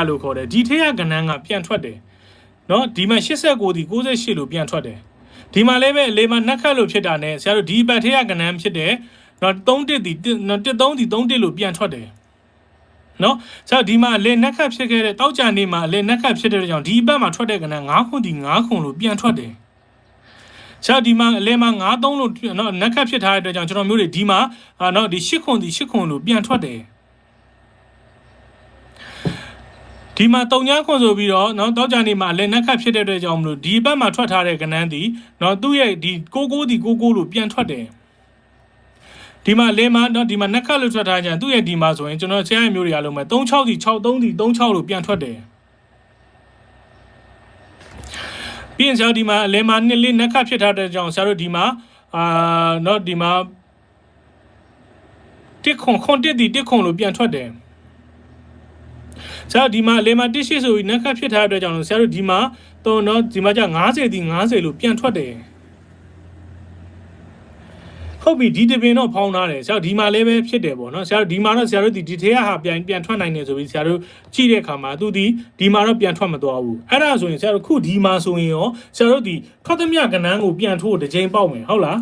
လို့ခေါ်တယ်ဒီထက်ကကဏ္ဍကပြန်ထွက်တယ်နော်ဒီမှာ89ဒီ98လို့ပြန်ထွက်တယ်ဒီမှာလည်းပဲအလေမှာနှက်ခတ်လို့ဖြစ်တာ ਨੇ ဆရာတို့ဒီဘက်ထက်ကကဏ္ဍဖြစ်တယ်နော်31ဒီ13ဒီ31လို့ပြန်ထွက်တယ်နော်ဆရာဒီမှာအလေနှက်ခတ်ဖြစ်ခဲ့တဲ့တောက်ကြနေမှာအလေနှက်ခတ်ဖြစ်တဲ့ကြောင့်ဒီဘက်မှာထွက်တဲ့ကဏ္ဍ9ခုဒီ9ခုလို့ပြန်ထွက်တယ်ဆရာဒီမှာအလဲမှာ93လို့နော်နက်ခတ်ဖြစ်ထားတဲ့အတွက်ကြောင့်ကျွန်တော်မျိုးတွေဒီမှာနော်ဒီ8ခွန်ဒီ8ခွန်လို့ပြန်ထွက်တယ်ဒီမှာ3ခွန်ဆိုပြီးတော့နော်တောက်ကြနေမှာအလဲနက်ခတ်ဖြစ်တဲ့အတွက်ကြောင့်မလို့ဒီဘက်မှာထွက်ထားတဲ့ကဏ္ဍဒီနော်သူ့ရဲ့ဒီ99ဒီ99လို့ပြန်ထွက်တယ်ဒီမှာလဲမှာနော်ဒီမှာနက်ခတ်လို့ထွက်ထားကြသူ့ရဲ့ဒီမှာဆိုရင်ကျွန်တော်ဆရာရဲ့မျိုးတွေအားလုံးပဲ36ဒီ63ဒီ36လို့ပြန်ထွက်တယ်ပြီးရင်ဆရာဒီမှာအလဲမှာနှစ်လေးနက်ခတ်ဖြစ်ထားတဲ့ကြောင့်ဆရာတို့ဒီမှာနော်ဒီမှာတစ်ခွန်တစ်ဒီတစ်ခွန်လို့ပြန်ထွက်တယ်ဆရာဒီမှာအလဲမှာတစ်ရှိဆိုပြီးနက်ခတ်ဖြစ်ထားတဲ့ကြောင့်ဆရာတို့ဒီမှာတော့နော်ဒီမှာကျ90ဒီ90လို့ပြန်ထွက်တယ်ဟုတ်ပြီဒီတပင်တော့ဖောင်းထားတယ်ဆရာဒီမှာလည်းပဲဖြစ်တယ်ပေါ့နော်ဆရာဒီမှာတော့ဆရာတို့ဒီထဲကဟာပြန်ထွက်နိုင်တယ်ဆိုပြီးဆရာတို့ကြည့်တဲ့အခါမှာသူဒီမှာတော့ပြန်ထွက်မသွားဘူးအဲ့ဒါဆိုရင်ဆရာတို့ခုဒီမှာဆိုရင်ရောဆရာတို့ဒီထွက်သမျှကဏ္ဍကိုပြန်ထိုးတစ်ချိန်ပေါက်မယ်ဟုတ်လား